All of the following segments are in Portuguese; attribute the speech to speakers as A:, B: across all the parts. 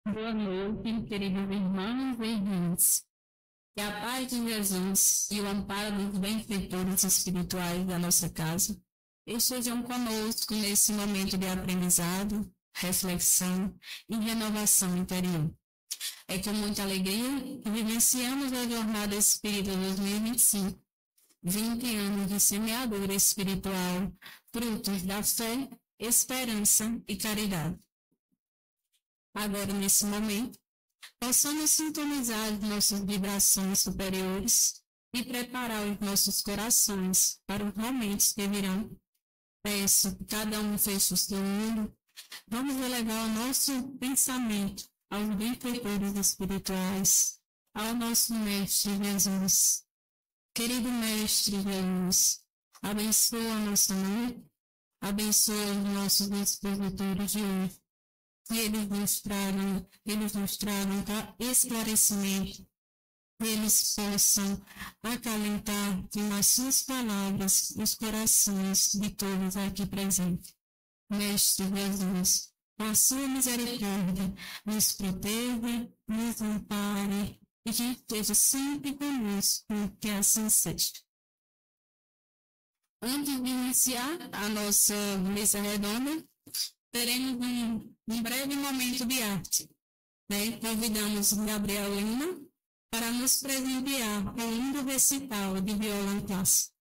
A: Boa noite, queridos irmãos e irmãs. Que a paz de Jesus e o amparo dos benfeitores espirituais da nossa casa estejam conosco nesse momento de aprendizado, reflexão e renovação interior. É com muita alegria que vivenciamos a Jornada Espírita 2025, 20 anos de semeadura espiritual, frutos da fé, esperança e caridade. Agora, nesse momento, possamos sintonizar as nossas vibrações superiores e preparar os nossos corações para os momentos que virão. Peço que cada um feche o seu olho. Vamos elevar o nosso pensamento aos benfeitores espirituais, ao nosso Mestre Jesus. Querido Mestre Jesus, abençoa a nossa noite, abençoa os nossos expositores de hoje. Que eles nos tragam esclarecimento, que eles possam acalentar com as suas palavras os corações de todos aqui presentes. Mestre Jesus, com a sua misericórdia, nos proteja, nos ampare e que esteja sempre conosco, que assim seja. Antes de iniciar a nossa mesa redonda, teremos um breve momento de arte. Convidamos Gabriel Lima para nos presentear com um lindo recital de violão clássico.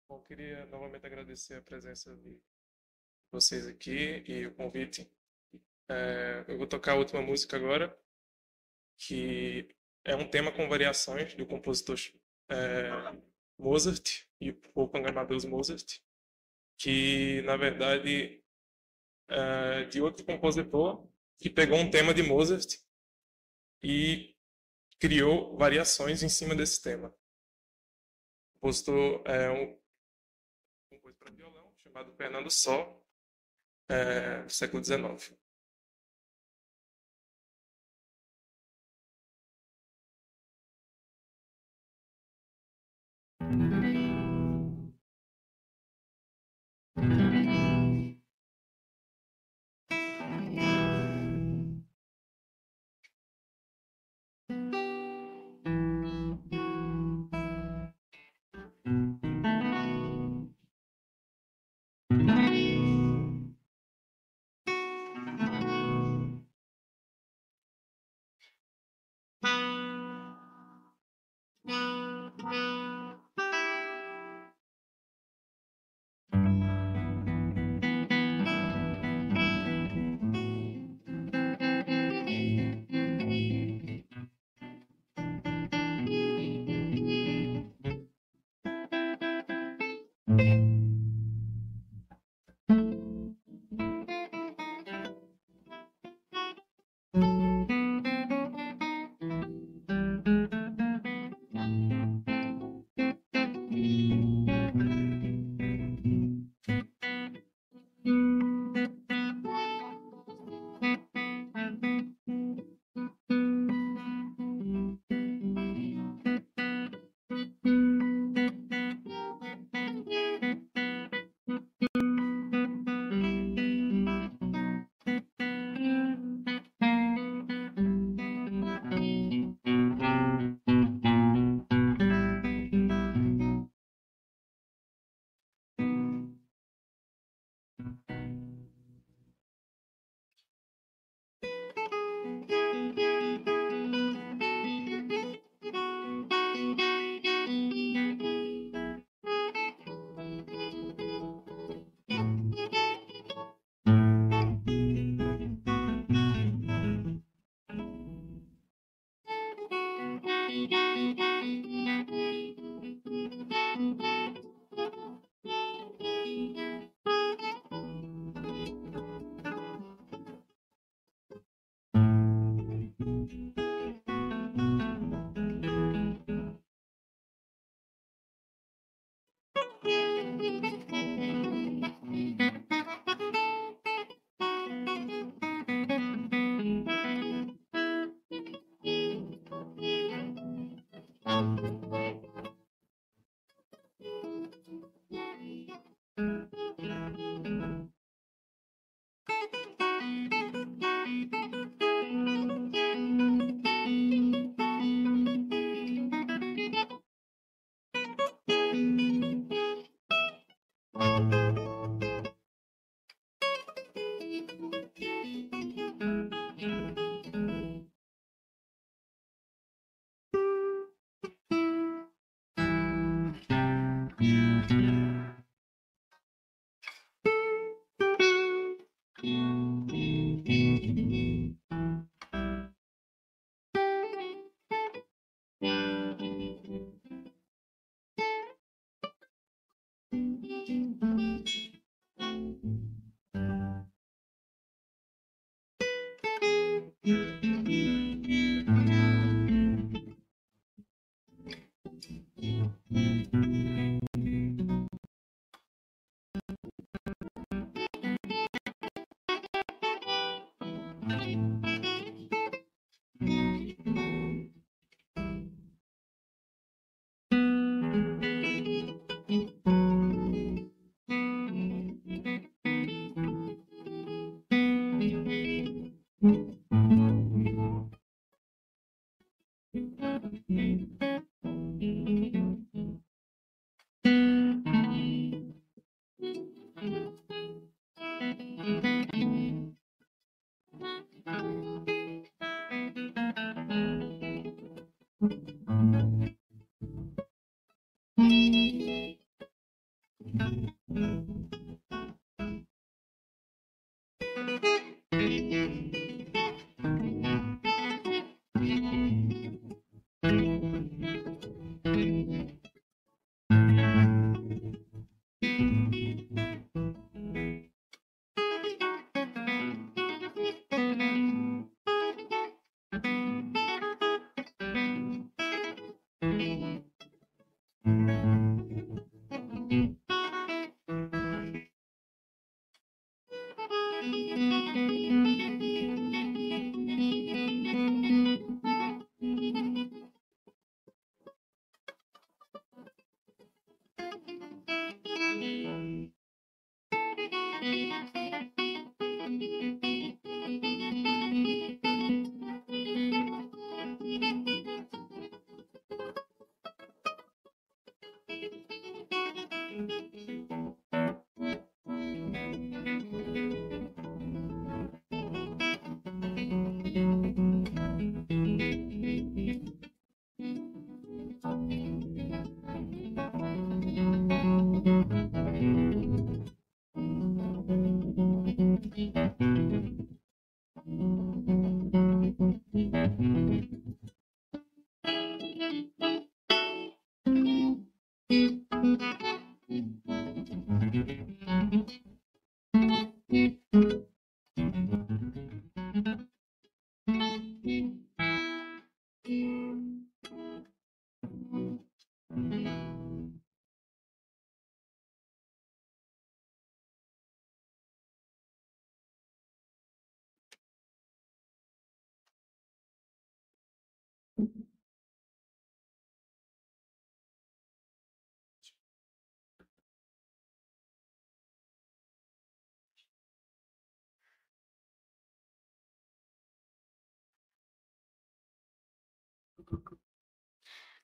B: Bom, queria novamente agradecer a presença de vocês aqui e o convite. Eu vou tocar a última música agora, que é um tema com variações do compositor Mozart e Wolfgang Amadeus Mozart, que na verdade é de outro compositor que pegou um tema de Mozart e criou variações em cima desse tema. O compositor é um compositor para violão chamado Fernando Só, do século XIX.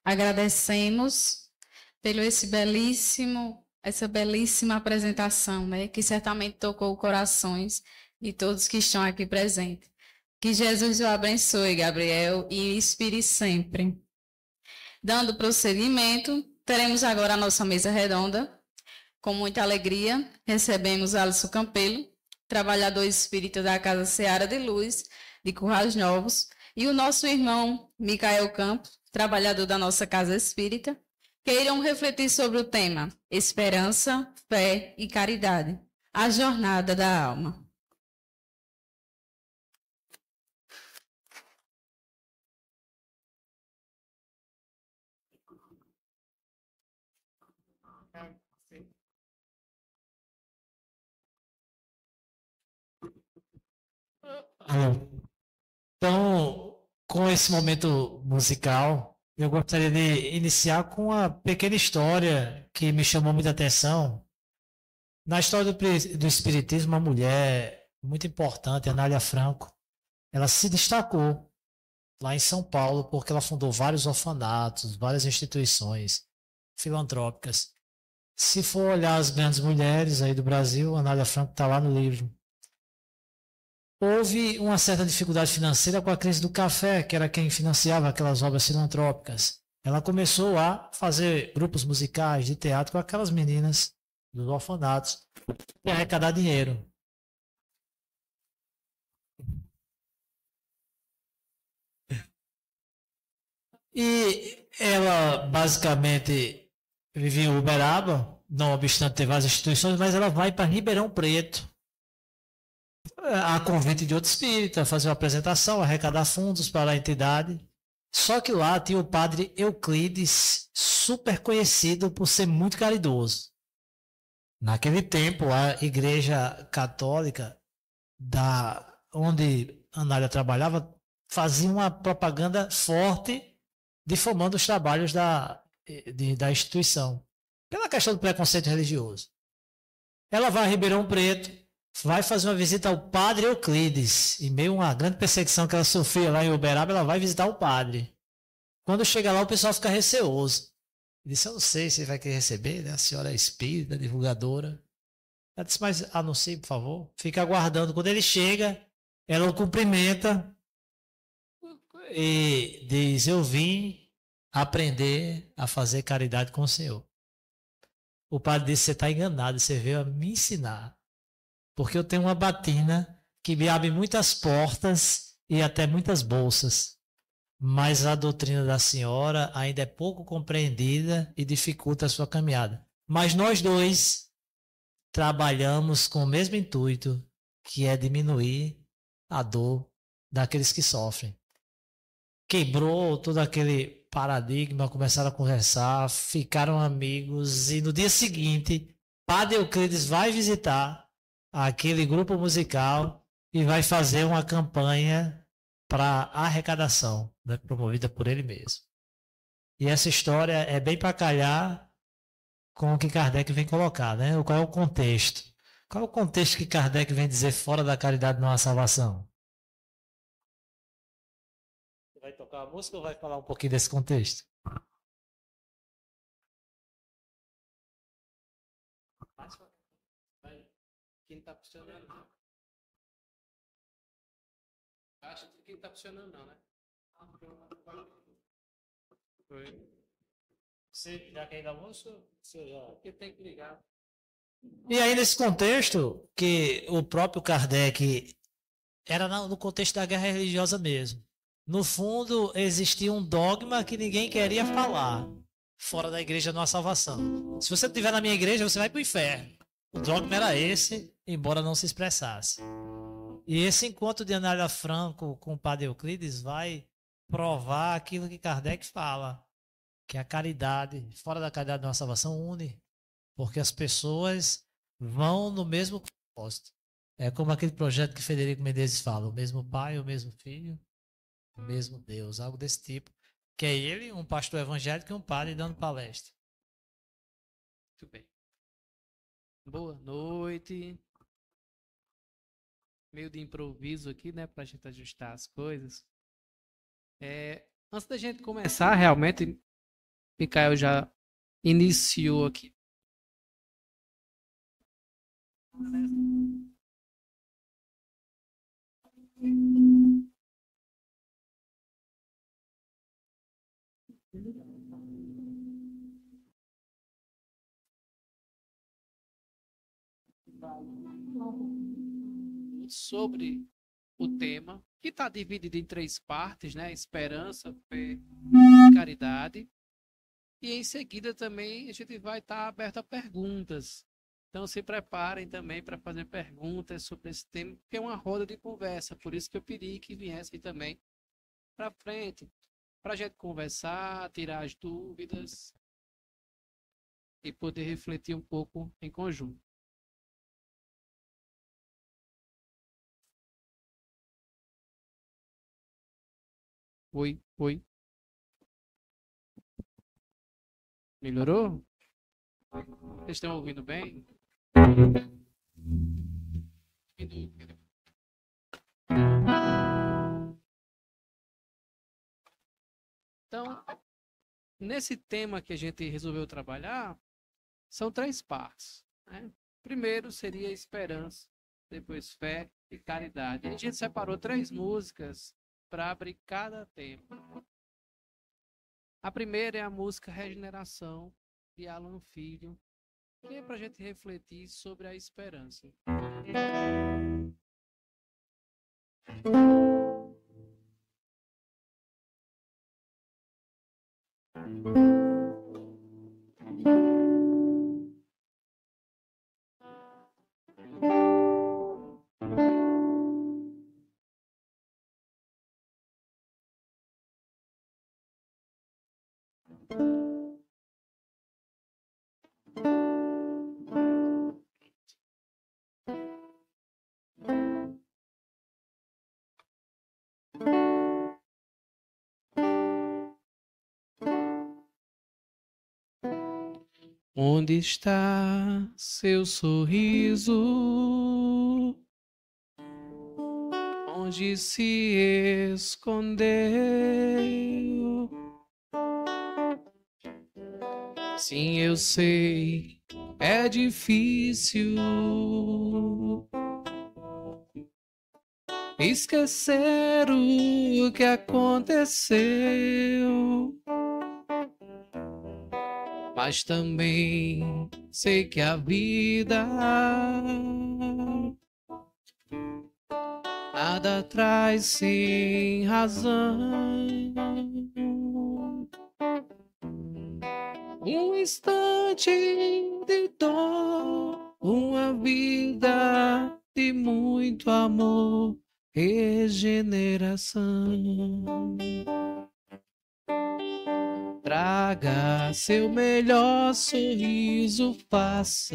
C: Agradecemos pelo essa belíssima apresentação, né, que certamente tocou corações de todos que estão aqui presentes. Que Jesus o abençoe, Gabriel, e o inspire sempre. Dando prosseguimento, teremos agora a nossa mesa redonda. Com muita alegria, recebemos Alisson Campelo, trabalhador espírita da Casa Seara de Luz, de Currais Novos, e o nosso irmão Micael Campos, trabalhador da nossa Casa Espírita, que irão refletir sobre o tema Esperança, Fé e Caridade, a jornada da alma.
D: Então, com esse momento musical, eu gostaria de iniciar com uma pequena história que me chamou muita atenção. Na história do Espiritismo, uma mulher muito importante, Anália Franco, ela se destacou lá em São Paulo porque ela fundou vários orfanatos, várias instituições filantrópicas. Se for olhar as grandes mulheres aí do Brasil, Anália Franco está lá no livro. Houve uma certa dificuldade financeira com a crise do café, que era quem financiava aquelas obras filantrópicas. Ela começou a fazer grupos musicais de teatro com aquelas meninas dos orfanatos e arrecadar dinheiro. E ela basicamente vivia em Uberaba, não obstante ter várias instituições, mas ela vai para Ribeirão Preto, a convite de outro espírita, fazer uma apresentação, arrecadar fundos para a entidade. Só que lá tinha o padre Euclides, super conhecido por ser muito caridoso. Naquele tempo, a Igreja Católica, onde Anália trabalhava, fazia uma propaganda forte difamando os trabalhos da instituição, pela questão do preconceito religioso. Ela vai a Ribeirão Preto, vai fazer uma visita ao padre Euclides, em meio a uma grande perseguição que ela sofria lá em Uberaba, ela vai visitar o padre. Quando chega lá, o pessoal fica receoso. Ele disse, eu não sei se vai querer receber, né? A senhora é espírita, divulgadora. Ela disse, mas anuncie, por favor. Fica aguardando. Quando ele chega, ela o cumprimenta e diz, eu vim aprender a fazer caridade com o Senhor. O padre disse, você está enganado, você veio a me ensinar. Porque eu tenho uma batina que me abre muitas portas e até muitas bolsas. Mas a doutrina da senhora ainda é pouco compreendida e dificulta a sua caminhada. Mas nós dois trabalhamos com o mesmo intuito, que é diminuir a dor daqueles que sofrem. Quebrou todo aquele paradigma, começaram a conversar, ficaram amigos e no dia seguinte, Padre Euclides vai visitar aquele grupo musical e vai fazer uma campanha para arrecadação, né, promovida por ele mesmo. E essa história é bem para calhar com o que Kardec vem colocar, né? Qual é o contexto? Qual é o contexto que Kardec vem dizer fora da caridade não há salvação? Você vai tocar a música ou vai falar um pouquinho desse contexto?
E: Quem está funcionando? Acho que quem está funcionando não, né? Foi.
D: Você já quer ir da música? Você já...
E: Porque tem que ligar.
D: E aí, nesse contexto, que o próprio Kardec era no contexto da guerra religiosa mesmo. No fundo, existia um dogma que ninguém queria falar. Fora da igreja não há salvação. Se você estiver na minha igreja, você vai para o inferno. O dogma era esse, embora não se expressasse. E esse encontro de Anália Franco com o padre Euclides vai provar aquilo que Kardec fala, que a caridade, fora da caridade não há salvação, une. Porque as pessoas vão no mesmo propósito. É como aquele projeto que Federico Menezes fala, o mesmo pai, o mesmo filho, o mesmo Deus, algo desse tipo. Que é ele, um pastor evangélico e um padre dando palestra.
E: Muito bem. Boa noite. Meio de improviso aqui, né, para a gente ajustar as coisas. Antes da gente começar, realmente, Micael já iniciou aqui. Sobre o tema, que está dividido em 3 partes, né? Esperança, fé e caridade. E em seguida também a gente vai estar aberto a perguntas. Então se preparem também para fazer perguntas sobre esse tema, porque é uma roda de conversa. Por isso que eu pedi que viessem também para frente, para a gente conversar, tirar as dúvidas e poder refletir um pouco em conjunto. Oi, oi. Melhorou? Vocês estão ouvindo bem? Então, nesse tema que a gente resolveu trabalhar, são 3 partes, né? Primeiro seria esperança, depois fé e caridade. A gente separou 3 músicas para abrir cada tema. A primeira é a música Regeneração, de Alan Filho, que é para a gente refletir sobre a esperança. Onde está seu sorriso? Onde se escondeu? Sim, eu sei, é difícil esquecer o que aconteceu, mas também sei que a vida nada traz sem razão. Um instante de dor, uma vida de muito amor, regeneração. Traga seu melhor sorriso, faça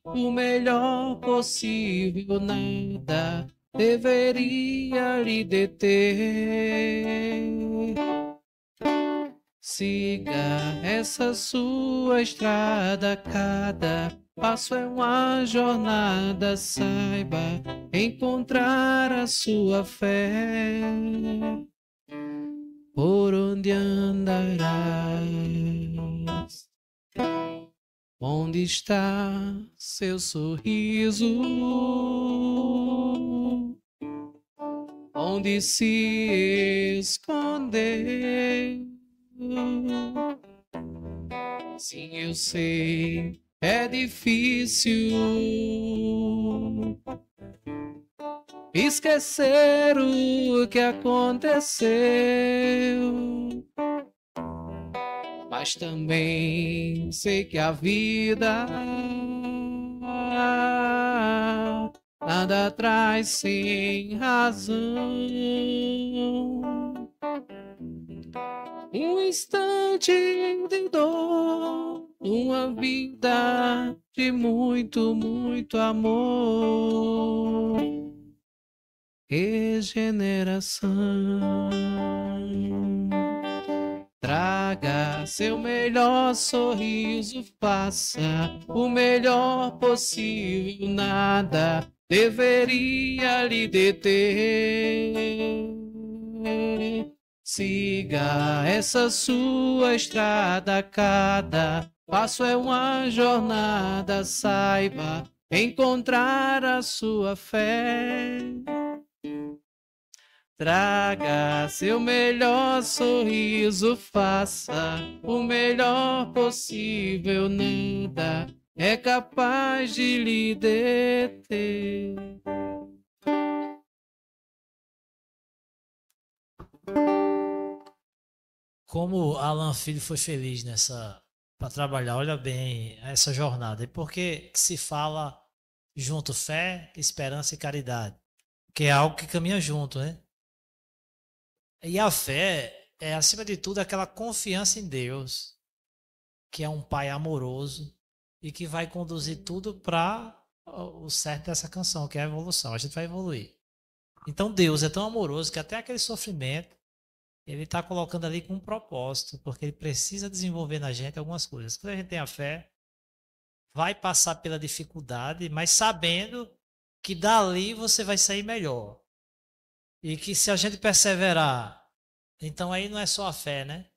E: o melhor possível, nada deveria lhe deter. Siga essa sua estrada, cada passo é uma jornada, saiba encontrar a sua fé. Por onde andarás? Onde está seu sorriso? Onde se escondeu? Sim, eu sei, é difícil esquecer o que aconteceu, mas também sei que a vida nada traz sem razão. Um instante de dor, uma vida de muito, muito amor, regeneração. Traga seu melhor sorriso, faça o melhor possível, nada deveria lhe deter. Siga essa sua estrada, cada passo é uma jornada, saiba encontrar a sua fé. Traga seu melhor sorriso, faça o melhor possível, nada é capaz de lhe deter.
D: Como Alan Filho foi feliz para trabalhar, olha bem, essa jornada. E por que se fala junto fé, esperança e caridade? Que é algo que caminha junto, né? E a fé é, acima de tudo, aquela confiança em Deus, que é um Pai amoroso e que vai conduzir tudo para o certo dessa canção, que é a evolução. A gente vai evoluir. Então Deus é tão amoroso que até aquele sofrimento ele está colocando ali com um propósito, porque ele precisa desenvolver na gente algumas coisas. Quando a gente tem a fé, vai passar pela dificuldade, mas sabendo que dali você vai sair melhor. E que se a gente perseverar, então aí não é só a fé, né?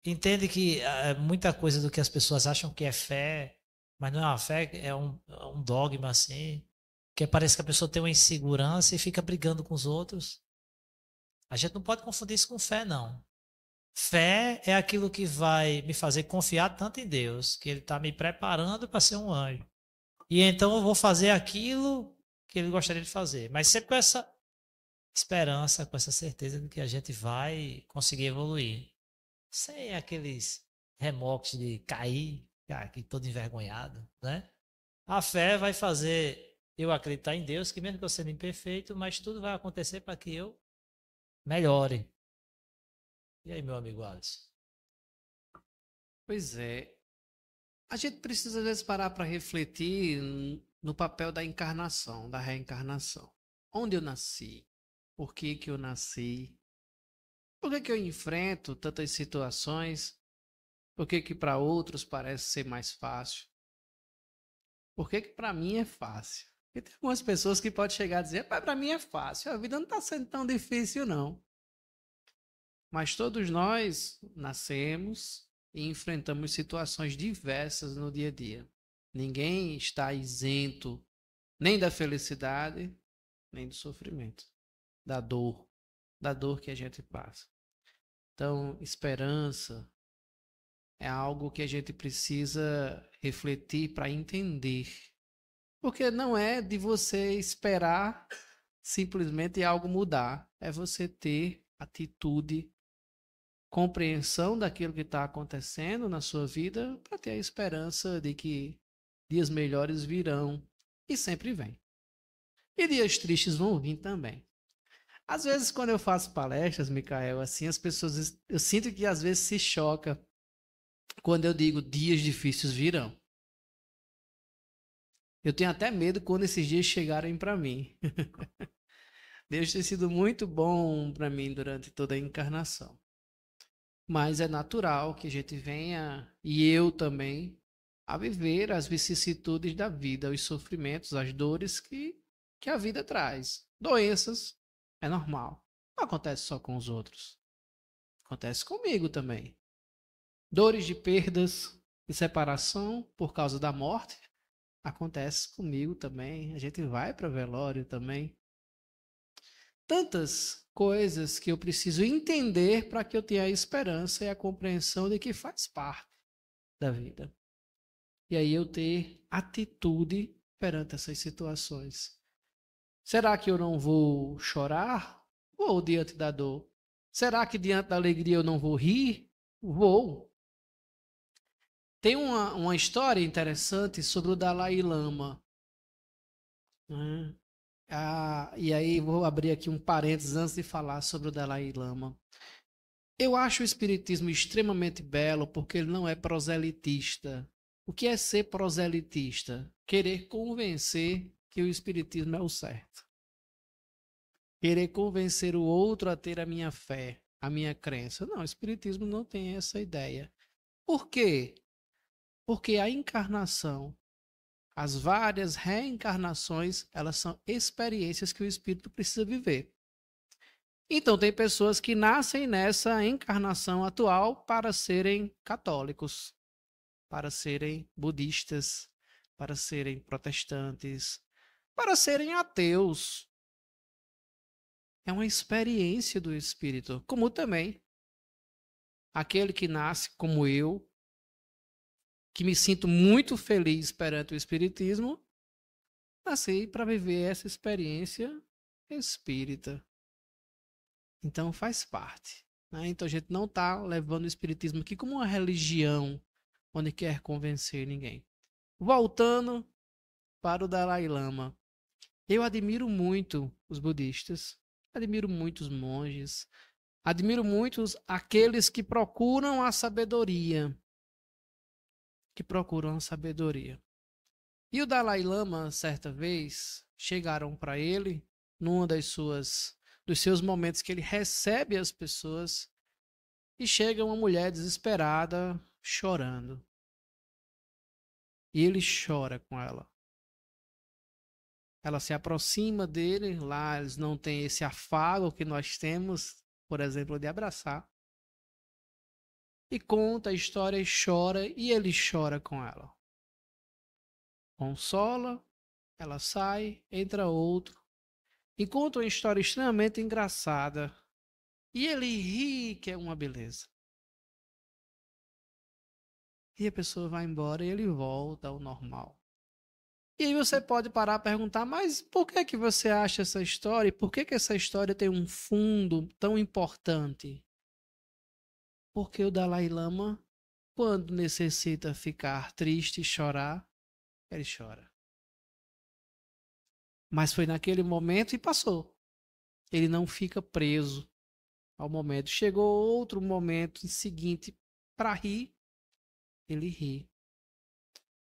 D: Entende que muita coisa do que as pessoas acham que é fé, mas não é uma fé, é um dogma assim, que parece que a pessoa tem uma insegurança e fica brigando com os outros. A gente não pode confundir isso com fé, não. Fé é aquilo que vai me fazer confiar tanto em Deus, que Ele está me preparando para ser um anjo. E então eu vou fazer aquilo que Ele gostaria de fazer. Mas sempre com essa esperança, com essa certeza de que a gente vai conseguir evoluir. Sem aqueles remorsos de cair, aqui todo envergonhado, né? A fé vai fazer eu acreditar em Deus, que mesmo que eu sendo imperfeito, mas tudo vai acontecer para que eu melhore. E aí, meu amigo Alisson?
E: Pois é. A gente precisa, às vezes, parar para refletir no papel da encarnação, da reencarnação. Onde eu nasci? Por que que eu nasci? Por que que eu enfrento tantas situações? Por que que para outros parece ser mais fácil? Por que que para mim é fácil? Porque tem algumas pessoas que podem chegar a dizer, para mim é fácil, a vida não está sendo tão difícil não. Mas todos nós nascemos e enfrentamos situações diversas no dia a dia. Ninguém está isento nem da felicidade, nem do sofrimento, da dor que a gente passa. Então, esperança é algo que a gente precisa refletir para entender. Porque não é de você esperar simplesmente algo mudar. É você ter atitude, compreensão daquilo que está acontecendo na sua vida para ter a esperança de que dias melhores virão. E sempre vem. E dias tristes vão vir também. Às vezes, quando eu faço palestras, Micael, assim, as pessoas, eu sinto que às vezes se choca quando eu digo dias difíceis virão. Eu tenho até medo quando esses dias chegarem para mim. Deus tem sido muito bom para mim durante toda a encarnação. Mas é natural que a gente venha, e eu também, a viver as vicissitudes da vida, os sofrimentos, as dores que a vida traz. Doenças, é normal. Não acontece só com os outros. Acontece comigo também. Dores de perdas e separação por causa da morte, acontece comigo também. A gente vai para velório também. Tantas coisas que eu preciso entender para que eu tenha a esperança e a compreensão de que faz parte da vida. E aí eu ter atitude perante essas situações. Será que eu não vou chorar? Vou diante da dor. Será que diante da alegria eu não vou rir? Vou. Tem uma história interessante sobre o Dalai Lama. E aí vou abrir aqui um parênteses antes de falar sobre o Dalai Lama. Eu acho o espiritismo extremamente belo porque ele não é proselitista. O que é ser proselitista? Querer convencer que o espiritismo é o certo. Querer convencer o outro a ter a minha fé, a minha crença. Não, o espiritismo não tem essa ideia. Por quê? Porque a encarnação, as várias reencarnações, elas são experiências que o espírito precisa viver. Então, tem pessoas que nascem nessa encarnação atual para serem católicos, para serem budistas, para serem protestantes, para serem ateus. É uma experiência do espírito, como também aquele que nasce como eu, que me sinto muito feliz perante o espiritismo, nasci para viver essa experiência espírita. Então faz parte. Né? Então a gente não está levando o espiritismo aqui como uma religião onde quer convencer ninguém. Voltando para o Dalai Lama. Eu admiro muito os budistas, admiro muito os monges, admiro muito aqueles que procuram a sabedoria. E o Dalai Lama, certa vez, chegaram para ele, numa dos seus momentos que ele recebe as pessoas, e chega uma mulher desesperada, chorando. E ele chora com ela. Ela se aproxima dele, lá eles não têm esse afago que nós temos, por exemplo, de abraçar. E conta a história e chora, e ele chora com ela. Consola, ela sai, entra outro. E conta uma história extremamente engraçada. E ele ri, que é uma beleza. E a pessoa vai embora e ele volta ao normal. E aí você pode parar a perguntar, mas por que você acha essa história? E por que essa história tem um fundo tão importante? Porque o Dalai Lama, quando necessita ficar triste e chorar, ele chora. Mas foi naquele momento e passou. Ele não fica preso ao momento. Chegou outro momento seguinte para rir, ele ri.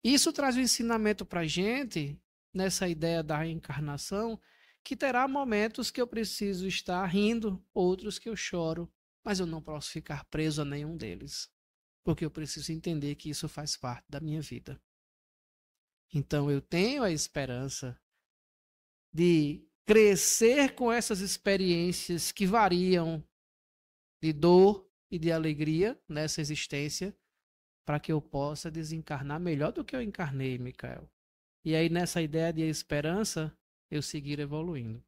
E: Isso traz um ensinamento para a gente, nessa ideia da reencarnação, que terá momentos que eu preciso estar rindo, outros que eu choro, mas eu não posso ficar preso a nenhum deles. porque eu preciso entender que isso faz parte da minha vida. Então eu tenho a esperança de crescer com essas experiências que variam de dor e de alegria nessa existência, para que eu possa desencarnar melhor do que eu encarnei, Micael. E aí, nessa ideia de esperança, eu seguir evoluindo.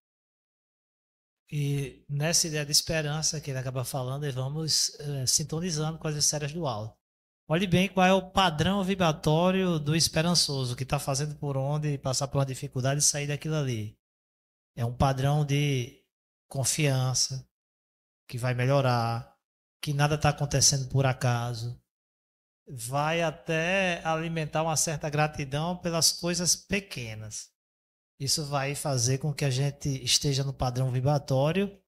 D: E nessa ideia de esperança que ele acaba falando, e vamos sintonizando com as esferas do alto. Olhe bem qual é o padrão vibratório do esperançoso, que está fazendo por onde, passar por uma dificuldade e sair daquilo ali. É um padrão de confiança, que vai melhorar, que nada está acontecendo por acaso. Vai até alimentar uma certa gratidão pelas coisas pequenas. Isso vai fazer com que a gente esteja no padrão vibratório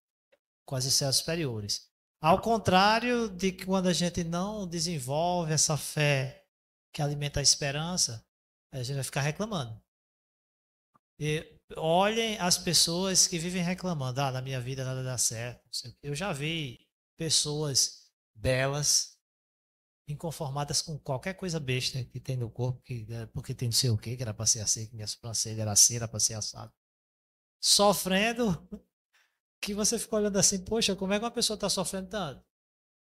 D: com as esferas superiores. Ao contrário de que quando a gente não desenvolve essa fé que alimenta a esperança, a gente vai ficar reclamando. E olhem as pessoas que vivem reclamando. Na minha vida nada dá certo. Eu já vi pessoas belas, inconformadas com qualquer coisa besta que tem no corpo, porque tem não sei o que era para ser assim, que minha sobrancelha era assim, era para ser assado. Sofrendo, que você fica olhando assim, poxa, como é que uma pessoa está sofrendo tanto?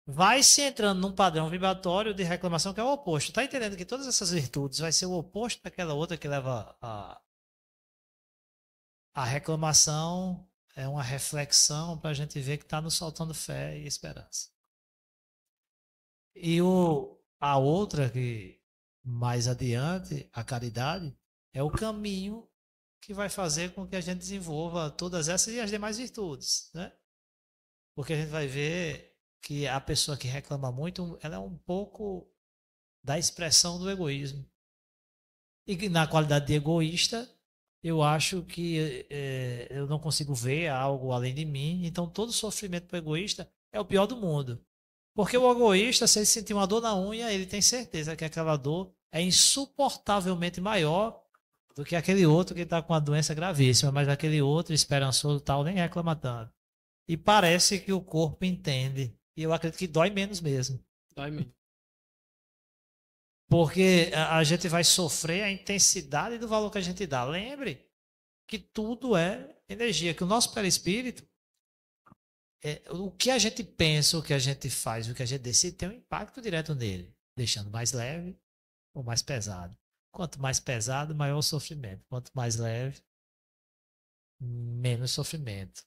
D: Vai se entrando num padrão vibratório de reclamação que é o oposto. Está entendendo que todas essas virtudes vai ser o oposto daquela outra que leva a reclamação, é uma reflexão para a gente ver que está nos faltando fé e esperança. E a outra, que mais adiante, a caridade, é o caminho que vai fazer com que a gente desenvolva todas essas e as demais virtudes, né? Porque a gente vai ver que a pessoa que reclama muito, ela é um pouco da expressão do egoísmo. E na qualidade de egoísta, eu acho que eu não consigo ver algo além de mim, então todo sofrimento para o egoísta é o pior do mundo. Porque o egoísta, se ele sentir uma dor na unha, ele tem certeza que aquela dor é insuportavelmente maior do que aquele outro que está com uma doença gravíssima, mas aquele outro esperançoso tal nem reclama tanto. E parece que o corpo entende. E eu acredito que dói menos mesmo.
E: Dói menos.
D: Porque a gente vai sofrer a intensidade do valor que a gente dá. Lembre que tudo é energia, que o nosso perispírito, o que a gente pensa, o que a gente faz, o que a gente decide, tem um impacto direto nele, deixando mais leve ou mais pesado. Quanto mais pesado, maior o sofrimento. Quanto mais leve, menos sofrimento.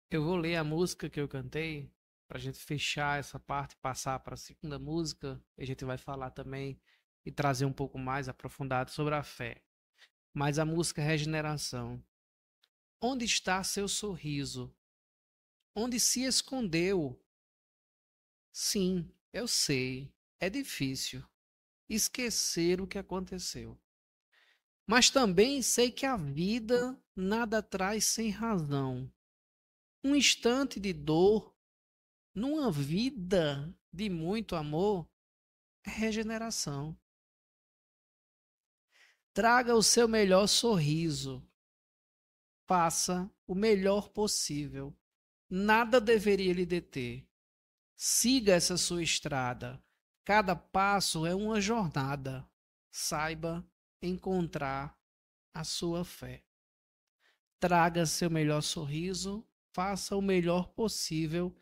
E: Eu vou ler a música que eu cantei para a gente fechar essa parte, passar para a segunda música. E a gente vai falar também e trazer um pouco mais aprofundado sobre a fé. Mas a música Regeneração. Onde está seu sorriso? Onde se escondeu? Sim, eu sei, é difícil esquecer o que aconteceu. Mas também sei que a vida nada traz sem razão. Um instante de dor, numa vida de muito amor, é regeneração. Traga o seu melhor sorriso. Faça o melhor possível. Nada deveria lhe deter. Siga essa sua estrada. Cada passo é uma jornada. Saiba encontrar a sua fé. Traga seu melhor sorriso. Faça o melhor possível.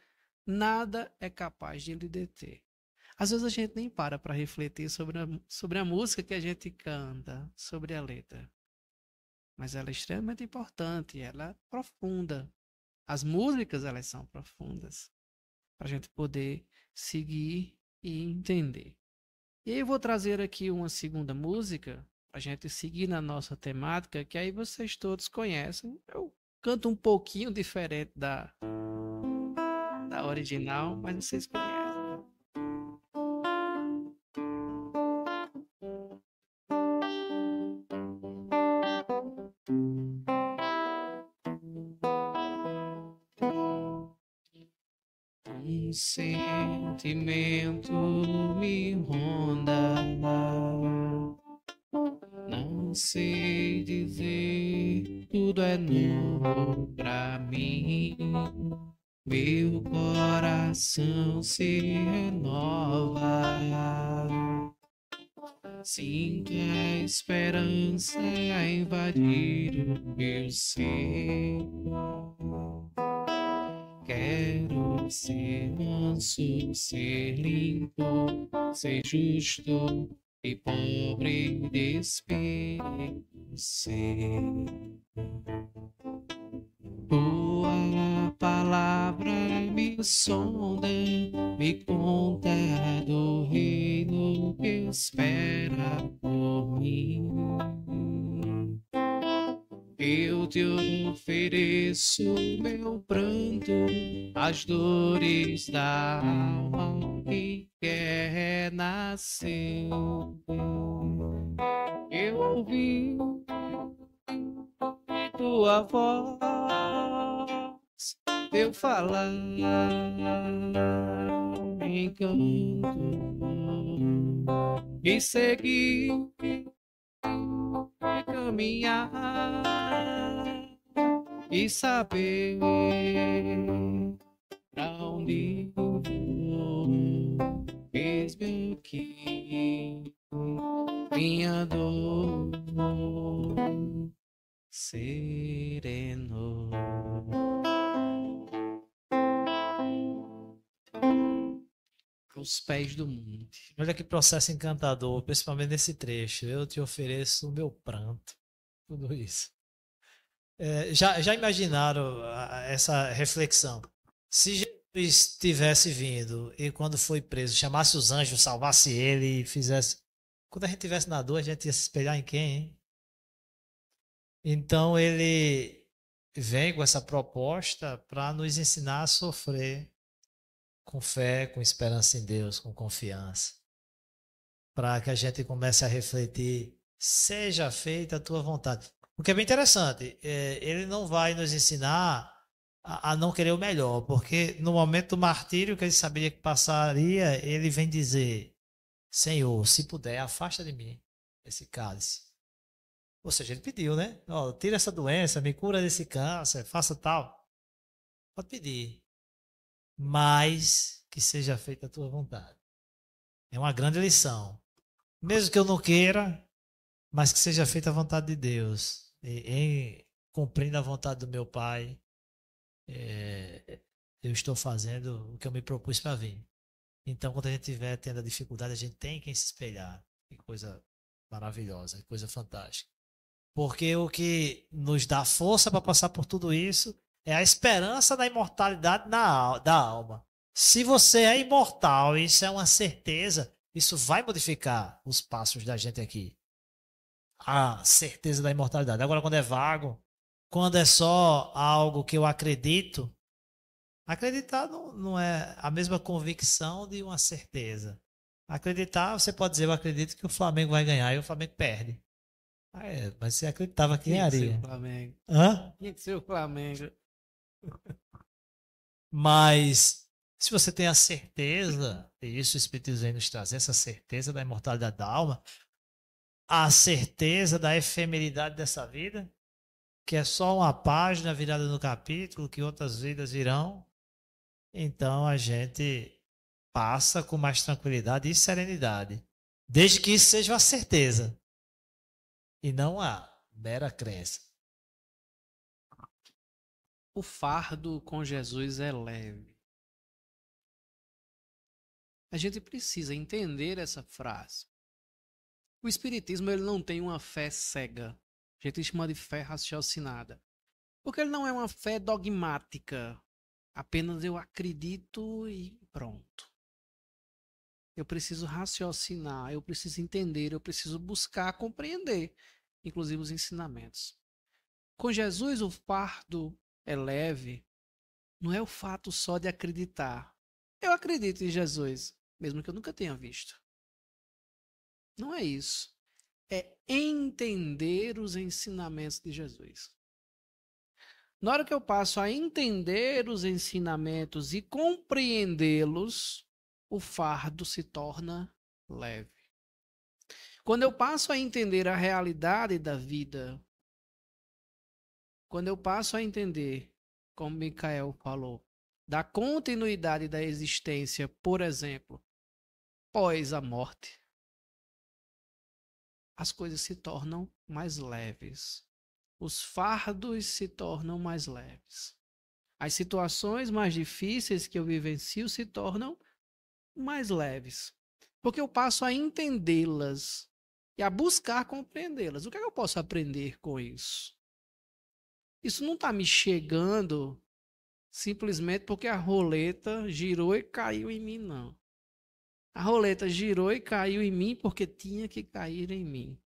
E: Nada é capaz de lhe deter. Às vezes a gente nem para refletir sobre a música que a gente canta, sobre a letra. Mas ela é extremamente importante, ela é profunda. As músicas, elas são profundas, para a gente poder seguir e entender. E aí eu vou trazer aqui uma segunda música, para a gente seguir na nossa temática, que aí vocês todos conhecem. Eu canto um pouquinho diferente da original, mas vocês conhecem. Um sentimento me ronda, não sei dizer, tudo é novo pra mim. meu coração se renova. Sinto a esperança invadir o meu ser. Quero ser manso, ser limpo, ser justo e pobre de espírito ser. Tua palavra me sonda, me conta do reino que espera por mim. Eu te ofereço meu pranto, as dores da alma que quer renascer. Eu ouvi tua voz, eu falar em canto e seguir e caminhar e saber pra onde eu vou. Eis-me aqui, minha dor sereno. Aos pés do monte.
D: Olha que processo encantador, principalmente nesse trecho. Eu te ofereço o meu pranto. Tudo isso. Já imaginaram essa reflexão? Se Jesus tivesse vindo e quando foi preso, chamasse os anjos, salvasse ele e fizesse... Quando a gente estivesse na dor, a gente ia se espelhar em quem, hein? Então ele vem com essa proposta para nos ensinar a sofrer com fé, com esperança em Deus, com confiança. Para que a gente comece a refletir, seja feita a tua vontade. O que é bem interessante, ele não vai nos ensinar a não querer o melhor, porque no momento do martírio que ele sabia que passaria, ele vem dizer, Senhor, se puder, afasta de mim esse cálice. Ou seja, ele pediu, né? Oh, tira essa doença, me cura desse câncer, faça tal. Pode pedir. Mas que seja feita a tua vontade. É uma grande lição. Mesmo que eu não queira, mas que seja feita a vontade de Deus. Em cumprindo a vontade do meu Pai, eu estou fazendo o que eu me propus para vir. Então, quando a gente estiver tendo a dificuldade, a gente tem quem se espelhar. Que coisa maravilhosa, que coisa fantástica. Porque o que nos dá força para passar por tudo isso é a esperança da imortalidade da alma. Se você é imortal, isso é uma certeza, isso vai modificar os passos da gente aqui. A certeza da imortalidade. Agora, quando é vago, quando é só algo que eu acredito, acreditar não é a mesma convicção de uma certeza. Acreditar, você pode dizer, eu acredito que o Flamengo vai ganhar e o Flamengo perde. Mas você acreditava que ganharia.
E: Tinha que ser o Flamengo.
D: Hã?
E: Tinha que ser o Flamengo.
D: Mas se você tem a certeza, e isso o Espiritismo vem nos trazer, essa certeza da imortalidade da alma, a certeza da efemeridade dessa vida, que é só uma página virada no capítulo, que outras vidas virão, então a gente passa com mais tranquilidade e serenidade, desde que isso seja uma certeza e não a mera crença.
E: O fardo com Jesus é leve. A gente precisa entender essa frase. O Espiritismo ele não tem uma fé cega. A gente chama de fé raciocinada. Porque ele não é uma fé dogmática. Apenas eu acredito e pronto. Eu preciso raciocinar, eu preciso entender, eu preciso buscar compreender, inclusive os ensinamentos. Com Jesus, o fardo é leve, não é o fato só de acreditar. Eu acredito em Jesus, mesmo que eu nunca tenha visto. Não é isso. É entender os ensinamentos de Jesus. Na hora que eu passo a entender os ensinamentos e compreendê-los, o fardo se torna leve. Quando eu passo a entender a realidade da vida, quando eu passo a entender, como Micael falou, da continuidade da existência, por exemplo, pós a morte, as coisas se tornam mais leves. Os fardos se tornam mais leves. As situações mais difíceis que eu vivencio se tornam mais leves. Porque eu passo a entendê-las e a buscar compreendê-las. O que é que eu posso aprender com isso? Isso não está me chegando simplesmente porque a roleta girou e caiu em mim, não. A roleta girou e caiu em mim porque tinha que cair em mim.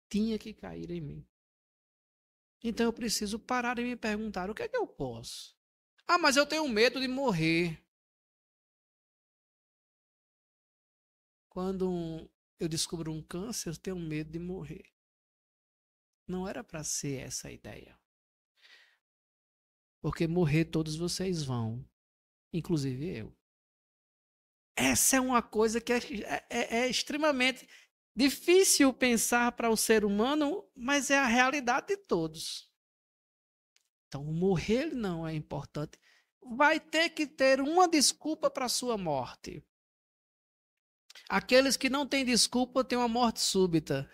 E: Tinha que cair em mim. Então eu preciso parar e me perguntar, o que é que eu posso? Ah, mas eu tenho medo de morrer. Quando eu descubro um câncer, eu tenho medo de morrer. Não era para ser essa a ideia. Porque morrer todos vocês vão, inclusive eu. Essa é uma coisa que é extremamente difícil pensar para o ser humano, mas é a realidade de todos. Então, morrer não é importante. Vai ter que ter uma desculpa para a sua morte. Aqueles que não têm desculpa têm uma morte súbita.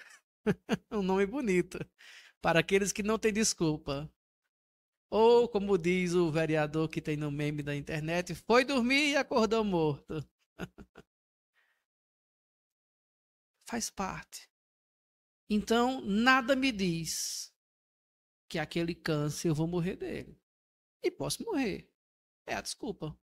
E: Um nome bonito. Para aqueles que não têm desculpa. Ou, como diz o vereador que tem no meme da internet, foi dormir e acordou morto. Faz parte. Então, nada me diz que aquele câncer eu vou morrer dele. E posso morrer. É a desculpa.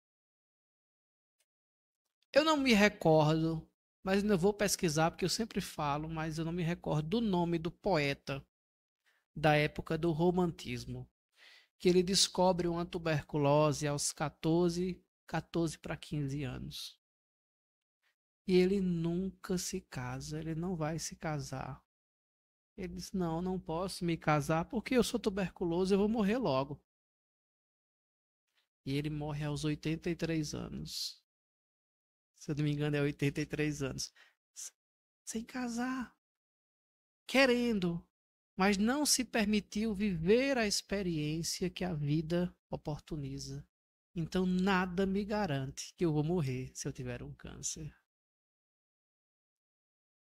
E: Eu não me recordo, mas ainda vou pesquisar, porque eu sempre falo, mas eu não me recordo do nome do poeta da época do romantismo, que ele descobre uma tuberculose aos 14 para 15 anos. E ele nunca se casa, ele não vai se casar. Ele diz, não posso me casar porque eu sou tuberculoso, eu vou morrer logo. E ele morre aos 83 anos. Se eu não me engano, é 83 anos. Sem casar. Querendo. Mas não se permitiu viver a experiência que a vida oportuniza. Então, nada me garante que eu vou morrer se eu tiver um câncer.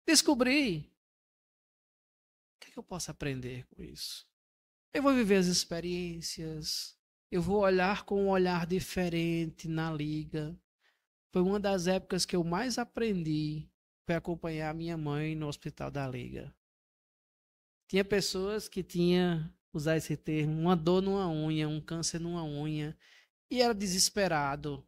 E: Descobri. O que é que eu posso aprender com isso? Eu vou viver as experiências. Eu vou olhar com um olhar diferente na liga. Foi uma das épocas que eu mais aprendi. Foi acompanhar a minha mãe no hospital da liga. Tinha pessoas que tinham, usar esse termo, uma dor numa unha, um câncer numa unha, e era desesperado.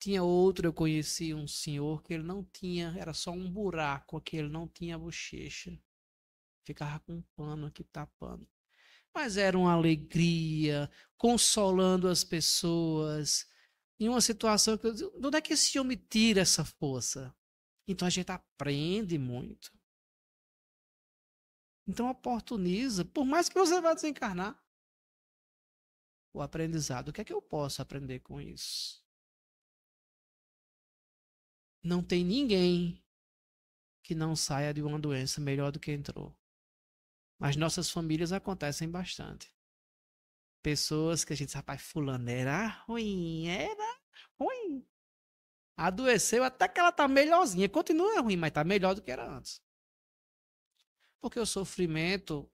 E: Tinha outro, eu conheci um senhor que ele não tinha, era só um buraco aqui, ele não tinha bochecha. Ficava com um pano aqui tapando. Mas era uma alegria, consolando as pessoas, em uma situação que eu disse, de onde é que esse homem tira essa força? Então a gente aprende muito. Então oportuniza, por mais que você vá desencarnar, o aprendizado. O que é que eu posso aprender com isso? Não tem ninguém que não saia de uma doença melhor do que entrou. Mas nossas famílias acontecem bastante. Pessoas que a gente diz, rapaz, fulano era ruim. Adoeceu até que ela tá melhorzinha. Continua ruim, mas tá melhor do que era antes. Porque o sofrimento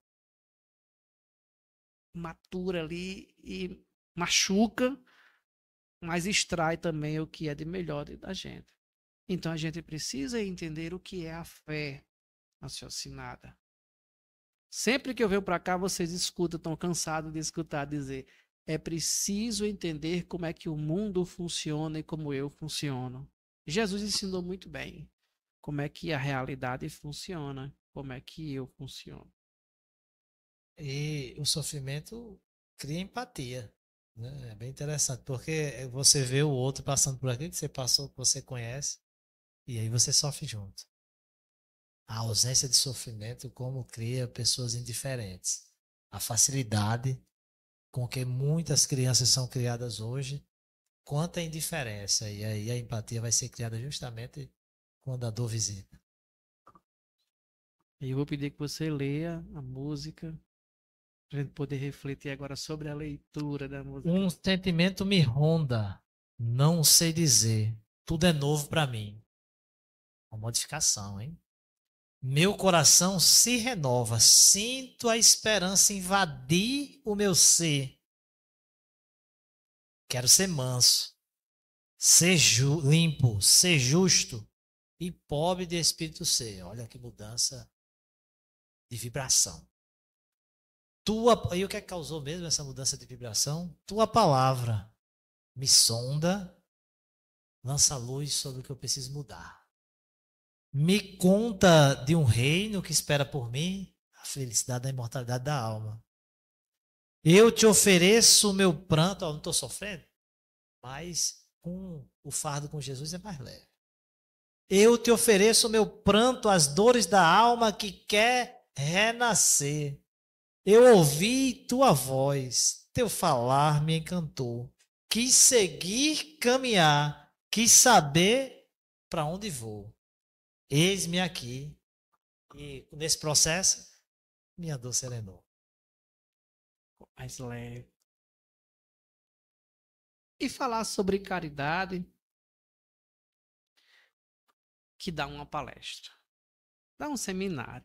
E: matura ali e machuca, mas extrai também o que é de melhor da gente. Então a gente precisa entender o que é a fé raciocinada. Sempre que eu venho para cá, vocês escutam, estão cansados de escutar dizer, é preciso entender como é que o mundo funciona e como eu funciono. Jesus ensinou muito bem como é que a realidade funciona, como é que eu funciono.
D: E o sofrimento cria empatia, né? É bem interessante, porque você vê o outro passando por aquilo que você passou, que você conhece, e aí você sofre junto. A ausência de sofrimento como cria pessoas indiferentes. A facilidade com que muitas crianças são criadas hoje, quanta indiferença. E aí a empatia vai ser criada justamente quando a dor visita.
E: E eu vou pedir que você leia a música Para a gente poder refletir agora sobre a leitura da música.
D: Um sentimento me ronda, não sei dizer. Tudo é novo para mim. Uma modificação, hein? Meu coração se renova, sinto a esperança invadir o meu ser. Quero ser manso, ser limpo, ser justo e pobre de espírito ser. Olha que mudança de vibração. E o que é que causou mesmo essa mudança de vibração? Tua palavra me sonda, lança luz sobre o que eu preciso mudar. Me conta de um reino que espera por mim a felicidade da imortalidade da alma. Eu te ofereço o meu pranto, não estou sofrendo, mas com o fardo com Jesus é mais leve. Eu te ofereço o meu pranto, as dores da alma que quer renascer. Eu ouvi tua voz, teu falar me encantou. Quis seguir, caminhar, quis saber para onde vou. Eis-me aqui. E nesse processo, minha dor serenou.
E: Mais leve. E falar sobre caridade, que dá uma palestra, dá um seminário.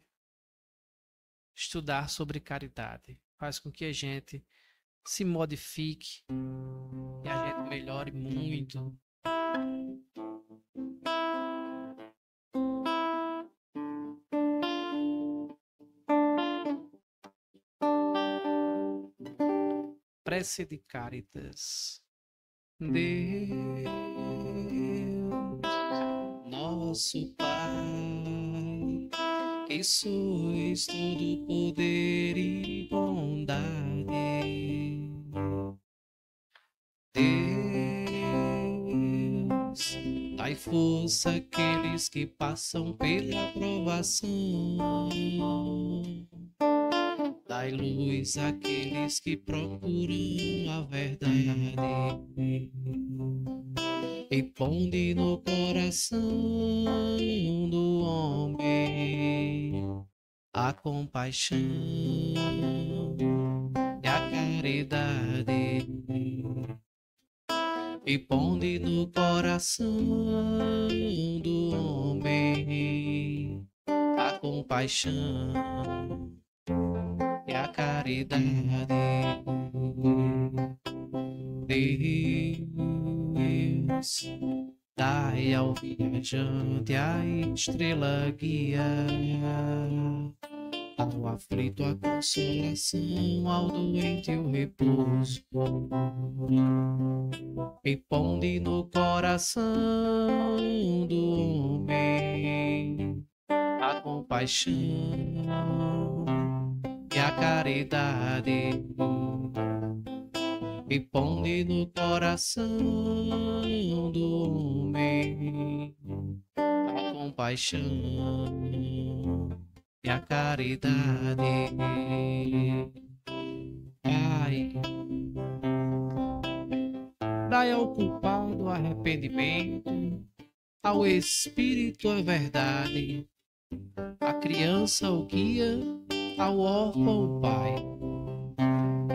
E: Estudar sobre caridade faz com que a gente se modifique e a gente melhore muito. Prece de Cáritas. Deus, nosso Pai, que sois todo poder e bondade. Deus, dai força àqueles que passam pela provação. Dai luz àqueles que procuram a verdade. E ponde no coração do homem a compaixão e a caridade. E ponde no coração do homem a compaixão e a caridade. Deus, dai ao viajante a estrela guia, ao aflito a consolação, ao doente o repouso. E ponde no coração do homem a compaixão e a caridade. E ponde no coração do homem a compaixão e a caridade. Pai, dai ao culpado arrependimento, ao espírito a verdade, à criança o guia, ao órfão o pai.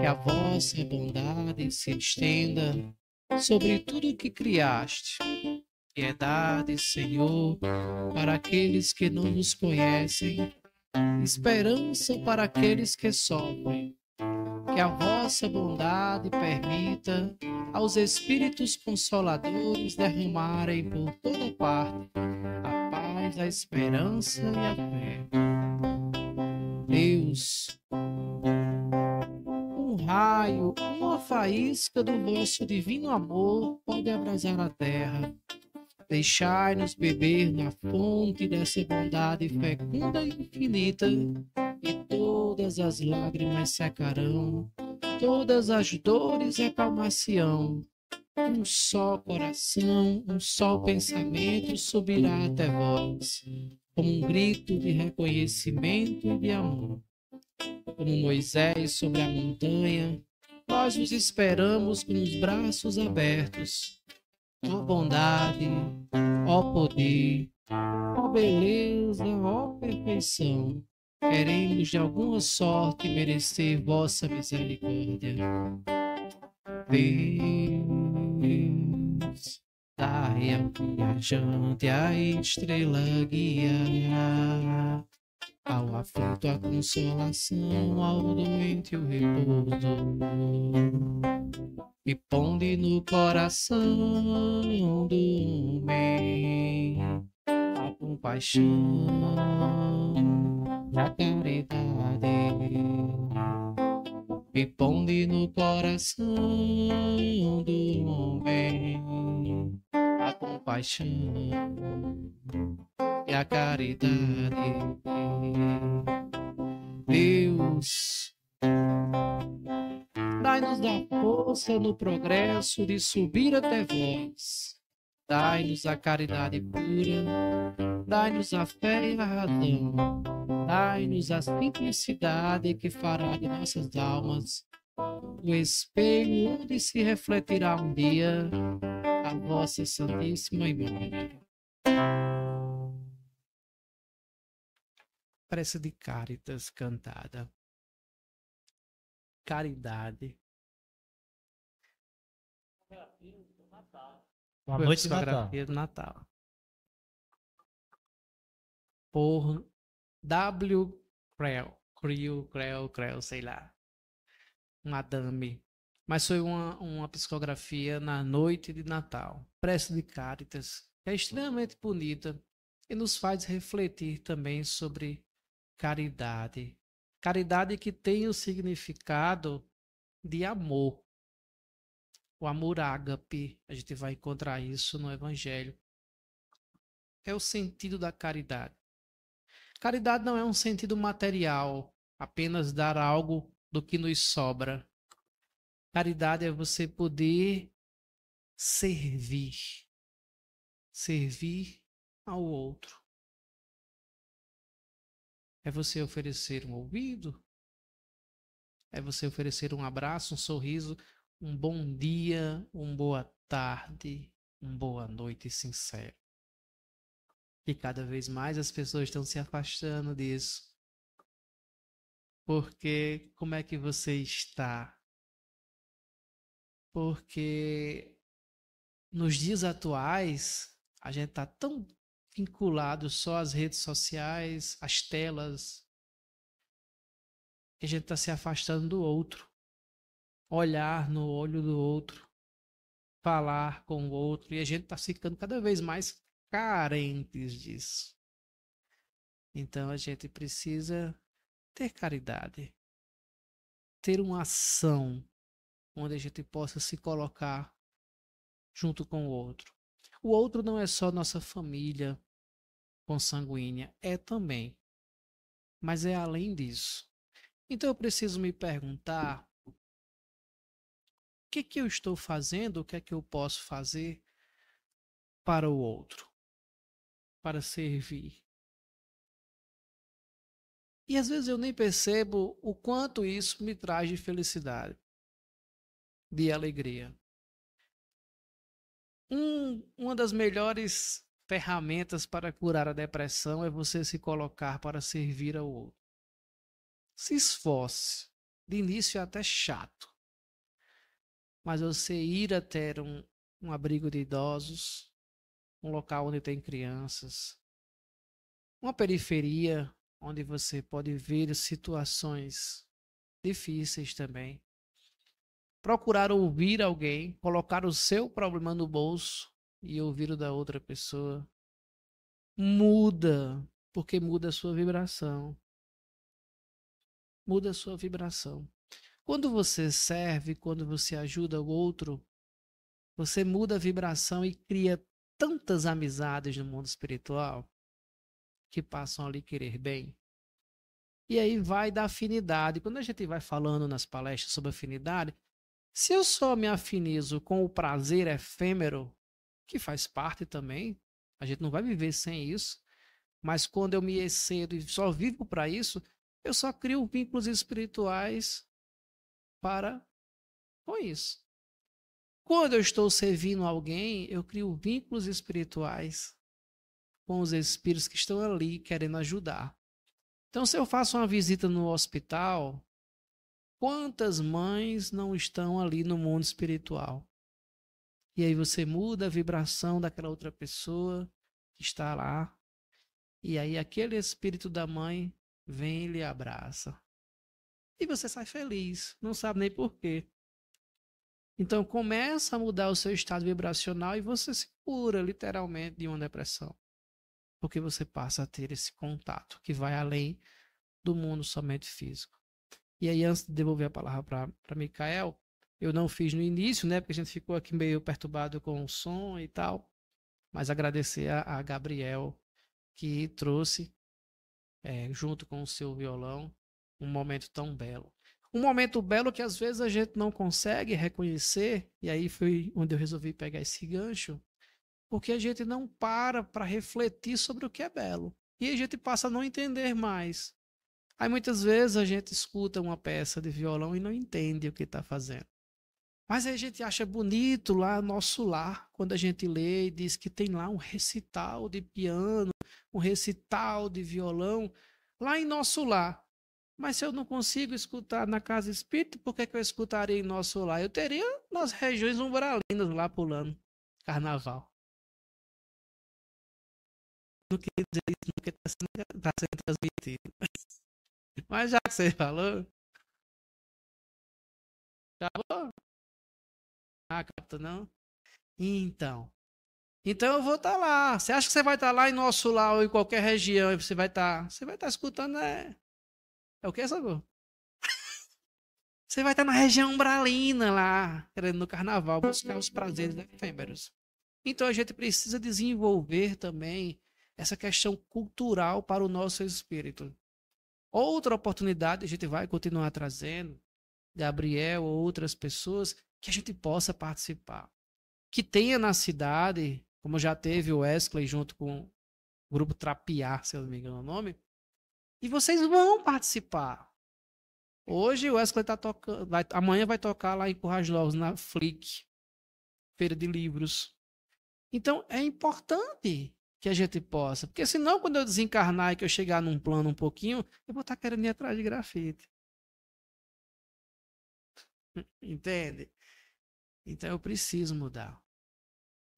E: Que a vossa bondade se estenda sobre tudo que criaste. Piedade, Senhor, para aqueles que não nos conhecem, esperança para aqueles que sofrem. Que a vossa bondade permita aos espíritos consoladores derramarem por toda parte a paz, a esperança e a fé. Deus, raio, uma faísca do vosso divino amor pode abrasar a terra. Deixai-nos beber na fonte dessa bondade fecunda e infinita, e todas as lágrimas secarão, todas as dores acalmar-se-ão. Um só coração, um só pensamento subirá até vós, como um grito de reconhecimento e de amor. Como Moisés sobre a montanha, nós vos esperamos com os braços abertos. Ó bondade, ó poder, ó beleza, ó perfeição, queremos de alguma sorte merecer vossa misericórdia. Deus, dai ao viajante a estrela guia, ao aflito a consolação, ao doente o repouso, e ponde no coração do homem a compaixão e a caridade, e ponde no coração do homem a compaixão e a caridade. Deus, dai-nos a força no progresso de subir até vós. Dai-nos a caridade pura, dai-nos a fé e a razão, dai-nos a simplicidade que fará de nossas almas o espelho onde se refletirá um dia a vossa santíssima imagem. Prece de Caritas cantada. Caridade.
D: Uma noite de Natal.
E: Psicografia do Natal. Por W. Creel, sei lá. Madame. Mas foi uma psicografia na noite de Natal. Prece de Caritas. É extremamente bonita e nos faz refletir também sobre caridade. Caridade que tem o significado de amor. O amor ágape, a gente vai encontrar isso no Evangelho. É o sentido da caridade. Caridade não é um sentido material, apenas dar algo do que nos sobra. Caridade é você poder servir. Servir ao outro. É você oferecer um ouvido. É você oferecer um abraço, um sorriso, um bom dia, uma boa tarde, uma boa noite sincero. E cada vez mais as pessoas estão se afastando disso. Porque como é que você está? Porque nos dias atuais a gente está tão vinculado só às redes sociais, às telas, que a gente está se afastando do outro. Olhar no olho do outro, falar com o outro, e a gente está ficando cada vez mais carentes disso. Então a gente precisa ter caridade, ter uma ação onde a gente possa se colocar junto com o outro. O outro não é só nossa família consanguínea, é também, mas é além disso. Então eu preciso me perguntar: o que eu estou fazendo, o que é que eu posso fazer para o outro, para servir? E às vezes eu nem percebo o quanto isso me traz de felicidade, de alegria. Uma das melhores ferramentas para curar a depressão é você se colocar para servir ao outro. Se esforce. De início é até chato. Mas você ir até um abrigo de idosos, um local onde tem crianças, uma periferia onde você pode ver situações difíceis também. Procurar ouvir alguém, colocar o seu problema no bolso e ouvir o da outra pessoa. Muda, porque muda a sua vibração. Muda a sua vibração. Quando você serve, quando você ajuda o outro, você muda a vibração e cria tantas amizades no mundo espiritual que passam a lhe querer bem. E aí vai da afinidade. Quando a gente vai falando nas palestras sobre afinidade, se eu só me afinizo com o prazer efêmero, que faz parte também, a gente não vai viver sem isso, mas quando eu me excedo e só vivo para isso, eu só crio vínculos espirituais para com isso. Quando eu estou servindo alguém, eu crio vínculos espirituais com os espíritos que estão ali querendo ajudar. Então, se eu faço uma visita no hospital, quantas mães não estão ali no mundo espiritual? E aí você muda a vibração daquela outra pessoa que está lá. E aí aquele espírito da mãe vem e lhe abraça. E você sai feliz, não sabe nem por quê. Então começa a mudar o seu estado vibracional e você se cura literalmente de uma depressão. Porque você passa a ter esse contato que vai além do mundo somente físico. E aí, antes de devolver a palavra para Micael, eu não fiz no início, né? Porque a gente ficou aqui meio perturbado com o som e tal. Mas agradecer a Gabriel, que trouxe, junto com o seu violão, um momento tão belo. Um momento belo que às vezes a gente não consegue reconhecer, e aí foi onde eu resolvi pegar esse gancho, porque a gente não para refletir sobre o que é belo. E a gente passa a não entender mais. Aí muitas vezes a gente escuta uma peça de violão e não entende o que está fazendo. Mas aí a gente acha bonito lá nosso lar, quando a gente lê e diz que tem lá um recital de piano, um recital de violão, lá em nosso lar. Mas se eu não consigo escutar na casa espírita, por que eu escutaria em nosso lar? Eu teria nas regiões umbralinas lá pulando carnaval. Não queria dizer isso porque está sendo transmitido. Mas já que você falou, acabou? Ah, capta não? Então eu vou estar lá. Você acha que você vai estar lá em nosso lar ou em qualquer região e você vai estar escutando, é o que, Sagô? Você vai estar na região umbralina lá, querendo no carnaval buscar os prazeres efêmeros. Então a gente precisa desenvolver também essa questão cultural para o nosso espírito. Outra oportunidade a gente vai continuar trazendo, Gabriel ou outras pessoas, que a gente possa participar. Que tenha na cidade, como já teve o Wesley junto com o grupo Trapiar, se eu não me engano o nome, e vocês vão participar. Hoje o Wesley está tocando, amanhã vai tocar lá em Currais Novos, na Flick, Feira de Livros. Então é importante que a gente possa, porque senão quando eu desencarnar e que eu chegar num plano um pouquinho, eu vou estar querendo ir atrás de grafite. Entende? Então eu preciso mudar.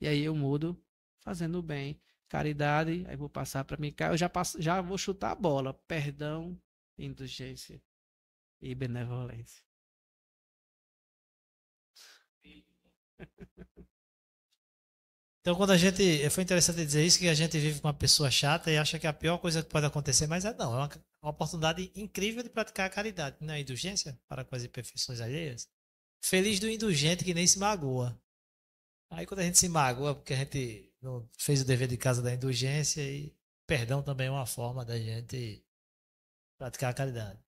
E: E aí eu mudo fazendo bem. Caridade, aí vou passar para mim. Eu já vou chutar a bola. Perdão, indulgência e benevolência.
D: Então, quando a gente. Foi interessante dizer isso, que a gente vive com uma pessoa chata e acha que é a pior coisa que pode acontecer, mas não. É uma oportunidade incrível de praticar a caridade, não é indulgência para com as imperfeições alheias. Feliz do indulgente que nem se magoa. Aí, quando a gente se magoa, porque a gente não fez o dever de casa da indulgência, e perdão também é uma forma da gente praticar a caridade.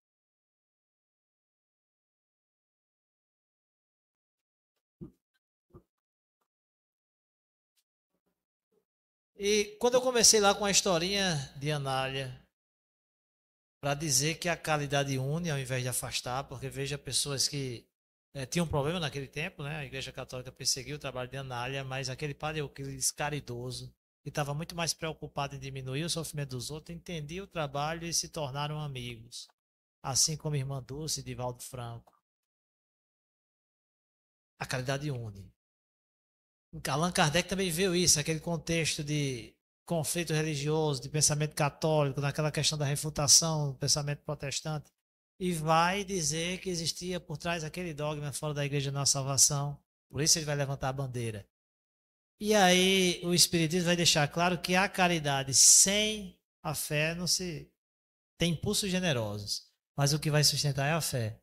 D: E quando eu comecei lá com a historinha de Anália, para dizer que a caridade une ao invés de afastar, porque veja pessoas que tinham um problema naquele tempo, né? A Igreja Católica perseguiu o trabalho de Anália, mas aquele padre Euclides caridoso, que estava muito mais preocupado em diminuir o sofrimento dos outros, entendia o trabalho e se tornaram amigos, assim como a irmã Dulce e Divaldo Franco. A caridade une. Allan Kardec também viu isso, aquele contexto de conflito religioso, de pensamento católico, naquela questão da refutação do pensamento protestante, e vai dizer que existia por trás aquele dogma fora da Igreja da Nossa Salvação. Por isso ele vai levantar a bandeira. E aí o Espiritismo vai deixar claro que a caridade sem a fé não se tem impulsos generosos, mas o que vai sustentar é a fé.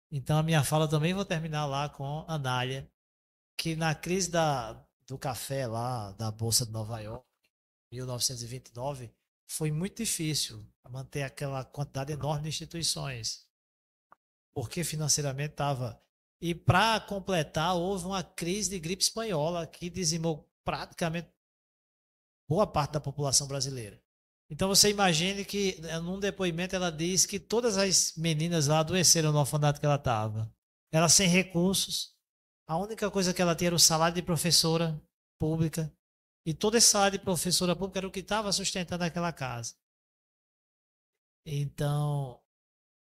D: Então a minha fala também vou terminar lá com Anália, que na crise do café lá, da Bolsa de Nova York, 1929, foi muito difícil manter aquela quantidade enorme de instituições, porque financeiramente estava. E para completar, houve uma crise de gripe espanhola que dizimou praticamente boa parte da população brasileira. Então você imagine que, num depoimento, ela diz que todas as meninas lá adoeceram no orfanato que ela estava. Ela sem recursos. A única coisa que ela tinha era o salário de professora pública. E todo esse salário de professora pública era o que estava sustentando aquela casa. Então,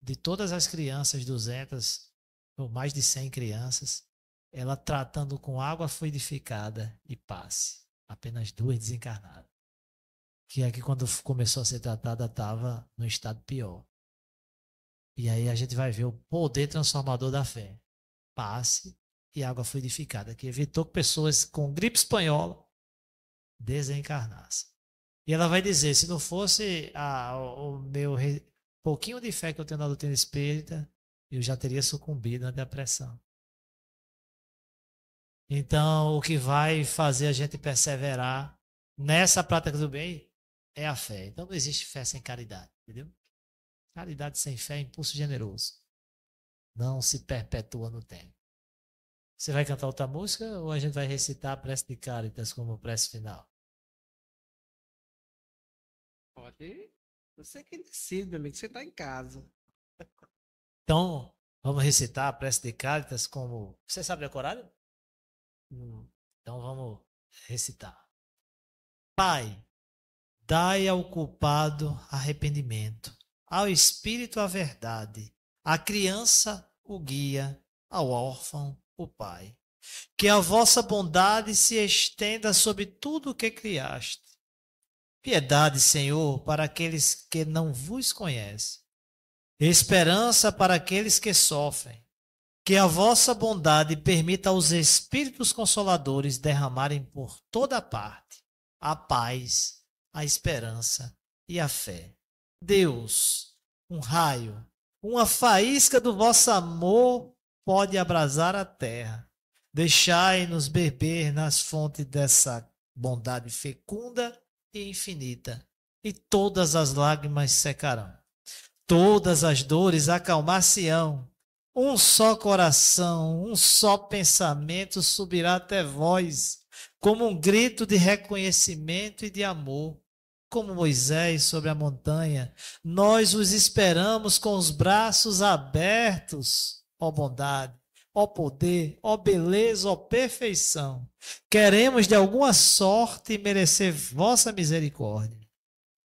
D: de todas as crianças, 200 ou mais de 100 crianças, ela tratando com água fluidificada e passe. Apenas 2 desencarnadas. Que aqui, quando começou a ser tratada, estava no estado pior. E aí a gente vai ver o poder transformador da fé. Passe e água fluidificada, que evitou que pessoas com gripe espanhola desencarnassem. E ela vai dizer, se não fosse o meu pouquinho de fé que eu tenho na doutrina espírita, eu já teria sucumbido à depressão. Então, o que vai fazer a gente perseverar nessa prática do bem é a fé. Então, não existe fé sem caridade, entendeu? Caridade sem fé é impulso generoso. Não se perpetua no tempo. Você vai cantar outra música ou a gente vai recitar a prece de Caritas como prece final?
E: Pode. Você que decide, meu amigo. Você está em casa.
D: Então, vamos recitar a prece de Caritas como... Você sabe decorar? Então, vamos recitar. Pai, dai ao culpado arrependimento, ao espírito a verdade, à criança o guia, ao órfão o pai. Que a vossa bondade se estenda sobre tudo o que criaste. Piedade, Senhor, para aqueles que não vos conhecem. Esperança para aqueles que sofrem. Que a vossa bondade permita aos Espíritos Consoladores derramarem por toda parte a paz, a esperança e a fé. Deus, um raio, uma faísca do vosso amor pode abrasar a terra. Deixai-nos beber nas fontes dessa bondade fecunda e infinita, e todas as lágrimas secarão. Todas as dores acalmar-se-ão. Um só coração, um só pensamento subirá até vós, como um grito de reconhecimento e de amor. Como Moisés sobre a montanha, nós os esperamos com os braços abertos, ó bondade, ó poder, ó beleza, ó perfeição. Queremos de alguma sorte merecer vossa misericórdia.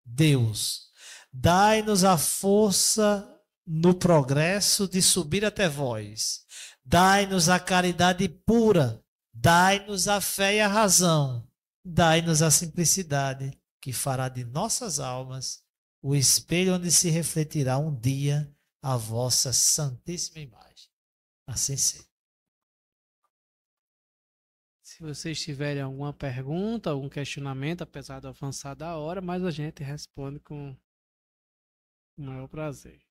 D: Deus, dai-nos a força no progresso de subir até vós. Dai-nos a caridade pura, dai-nos a fé e a razão, dai-nos a simplicidade, que fará de nossas almas o espelho onde se refletirá um dia a vossa santíssima imagem. Assim seja.
E: Se vocês tiverem alguma pergunta, algum questionamento, apesar do avançar da hora, mas a gente responde com o maior prazer.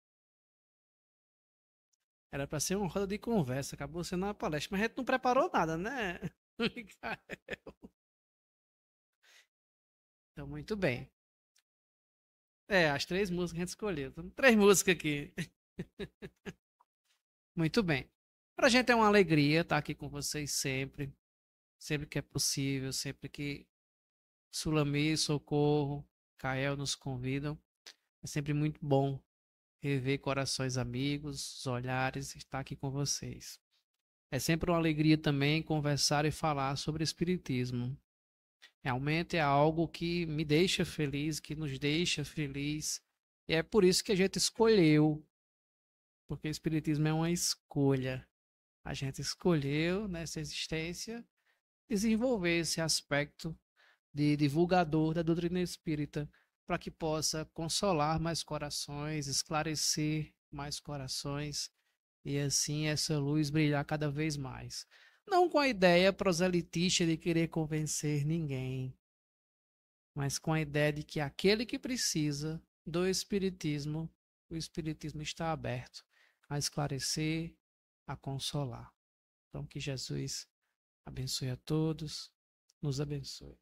E: Era para ser uma roda de conversa, acabou sendo uma palestra, mas a gente não preparou nada, né, Micael? Então, muito bem. As 3 músicas que a gente escolheu. Então, 3 músicas aqui. Muito bem. Para a gente é uma alegria estar aqui com vocês sempre. Sempre que é possível, sempre que Sulamir, Socorro, Kael nos convidam. É sempre muito bom rever corações amigos, os olhares, estar aqui com vocês. É sempre uma alegria também conversar e falar sobre Espiritismo. Realmente é algo que me deixa feliz, que nos deixa feliz. E é por isso que a gente escolheu. Porque o Espiritismo é uma escolha. A gente escolheu nessa existência desenvolver esse aspecto de divulgador da doutrina espírita para que possa consolar mais corações, esclarecer mais corações e assim essa luz brilhar cada vez mais. Não com a ideia proselitista de querer convencer ninguém, mas com a ideia de que aquele que precisa do Espiritismo, o Espiritismo está aberto a esclarecer, a consolar. Então, que Jesus abençoe a todos, nos abençoe.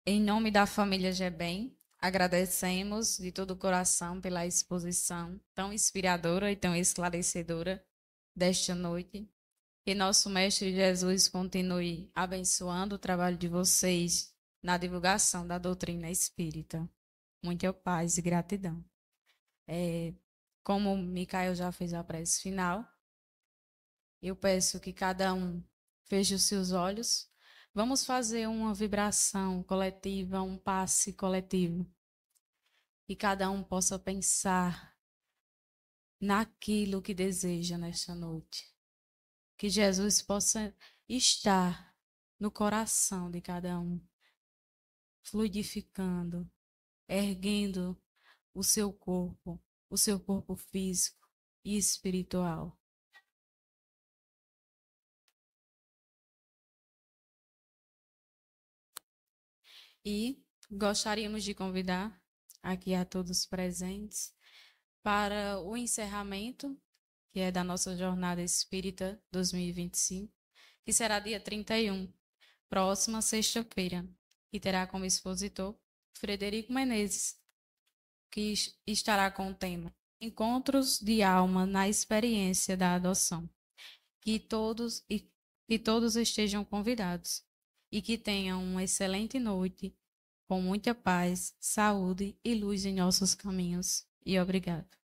C: Em nome da família Gebem, agradecemos de todo o coração pela exposição tão inspiradora e tão esclarecedora desta noite. Que nosso Mestre Jesus continue abençoando o trabalho de vocês na divulgação da doutrina espírita. Muita paz e gratidão. Como o Micael já fez a prece final, eu peço que cada um feche os seus olhos. Vamos fazer uma vibração coletiva, um passe coletivo. Que cada um possa pensar naquilo que deseja nesta noite. Que Jesus possa estar no coração de cada um, fluidificando, erguendo o seu corpo físico e espiritual. E gostaríamos de convidar aqui a todos presentes para o encerramento, que é da nossa Jornada Espírita 2025, que será dia 31, próxima sexta-feira, e terá como expositor Frederico Menezes, que estará com o tema Encontros de Alma na Experiência da Adoção. Que todos estejam convidados e que tenham uma excelente noite, com muita paz, saúde e luz em nossos caminhos. E obrigado.